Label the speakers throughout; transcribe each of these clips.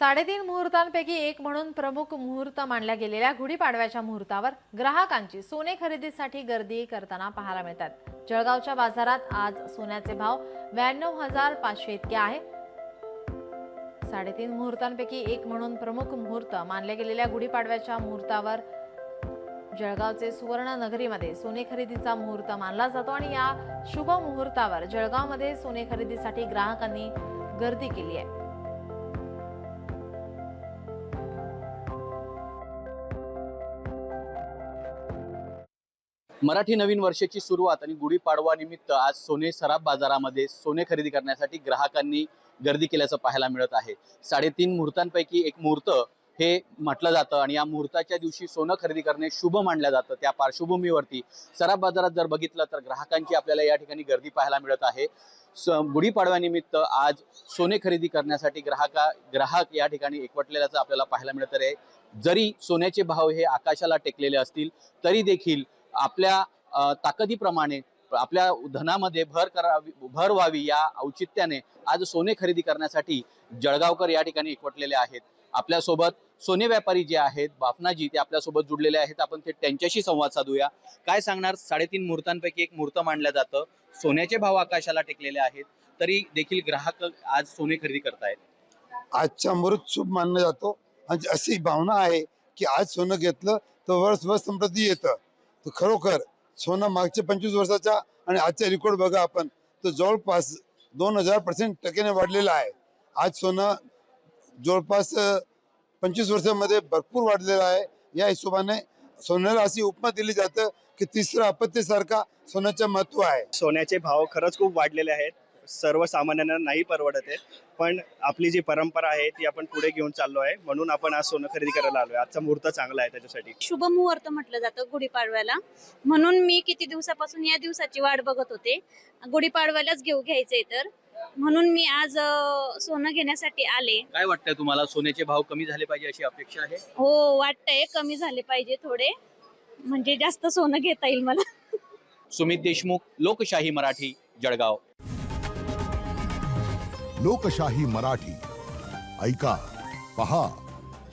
Speaker 1: 3.5 मुहूर्तांपैकी एक म्हणून प्रमुख मुहूर्त मानल्या गेलेल्या गुढीपाडव्याच्या मुहूर्तावर ग्राहकांची सोने खरेदीसाठी गर्दी करताना पाहायला मिळतात। जळगावच्या बाजारात आज सोन्याचे भाव 92,500 इतके आहे। 3.5 मुहूर्तांपैकी एक म्हणून प्रमुख मुहूर्त मानल्या गेलेल्या गुढीपाडव्याच्या मुहूर्तावर जळगावचे सुवर्ण नगरीमध्ये सोने खरेदीचा मुहूर्त मानला जातो आणि या शुभ मुहूर्तावर जळगावमध्ये सोने खरेदीसाठी ग्राहकांनी गर्दी केली आहे।
Speaker 2: मराठी नवीन वर्षाची सुरुवात आणि गुढीपाडवा निमित्त आज सोने सराफ बाजारामध्ये सोने खरेदी करण्यासाठी ग्राहकांनी गर्दी केल्याचं पाहायला मिळत आहे। 3.5 मुहूर्तांपैकी एक मुहूर्त हे म्हटलं जातं आणि या मुहूर्ताच्या दिवशी सोनं खरेदी करणे शुभ मानलं जातं। त्या पार्श्वभूमीवरती सराफ बाजारात जर बघितलं तर ग्राहकांची आपल्याला या ठिकाणी गर्दी पाहायला मिळत आहे। गुढीपाडव्यानिमित्त आज सोने खरेदी करण्यासाठी ग्राहक या ठिकाणी एकवटलेल्याचं आपल्याला पाहायला मिळत आहे। जरी सोन्याचे भाव हे आकाशाला टेकलेले असतील तरी देखील आपल्या ताकदीप्रमाणे आपल्या धनामध्ये भर व्हावी या औचित्याने आज सोने खरेदी करण्यासाठी जळगावकर या ठिकाणी एकवटलेले आहेत। आपल्यासोबत सोने व्यापारी जे आहेत बापनाजी ते आपल्यासोबत जुडलेले आहेत। आपण ते त्यांच्याशी संवाद साधूया। काय सांगणार? 3.5 मुहूर्तांपैकी एक मुहूर्त मानला जातं, सोन्याचे भाव आकाशाला टेकलेले आहेत तरी देखील ग्राहक आज सोने खरेदी करतायत।
Speaker 3: आजचा मुहूर्त शुभ मानला जातो आणि अशी भावना आहे की आज सोनं घेतलं तर वर्ष समृद्धी येतं। तर खरोखर सोनं मागच्या 25 वर्षाचा आणि आजचा रेकॉर्ड बघा आपण तर जवळपास 2000% वाढलेला आहे। आज सोनं जवळपास 25 वर्षामध्ये भरपूर वाढलेलं आहे। या हिशोबाने सोन्याला अशी उपमा दिली जातं की तिसरं आपत्तीसारखा सोन्याचं महत्व आहे।
Speaker 4: सोन्याचे भाव खरंच खूप वाढलेले आहेत, सर्वसामान्यांना नाही परवडत आहे, पण आपली जी परंपरा आहे ती आपण पुढे घेऊन चाललो आहे, म्हणून आपण आज सोनं खरेदी करायला आलोय। आजचा मुहूर्त चांगला आहे त्याच्यासाठी।
Speaker 5: शुभ मुहूर्त म्हटलं जातं गुढीपाडव्याला, म्हणून मी किती दिवसापासून या दिवसाची वाट बघत होते। गुढीपाडव्यालाच घ्यायचंय तर म्हणून मी आज सोनं घेण्यासाठी आले।
Speaker 2: काय वाटतंय तुम्हाला? सोन्याचे भाव कमी झाले पाहिजे अशी अपेक्षा आहे?
Speaker 5: हो, वाटतंय कमी झाले पाहिजे थोडे, म्हणजे जास्त सोनं घेता येईल मला।
Speaker 2: सुमित देशमुख, लोकशाही मराठी, जळगाव।
Speaker 6: लोकशाही मराठी ऐका, पहा,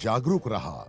Speaker 6: जागरूक रहा।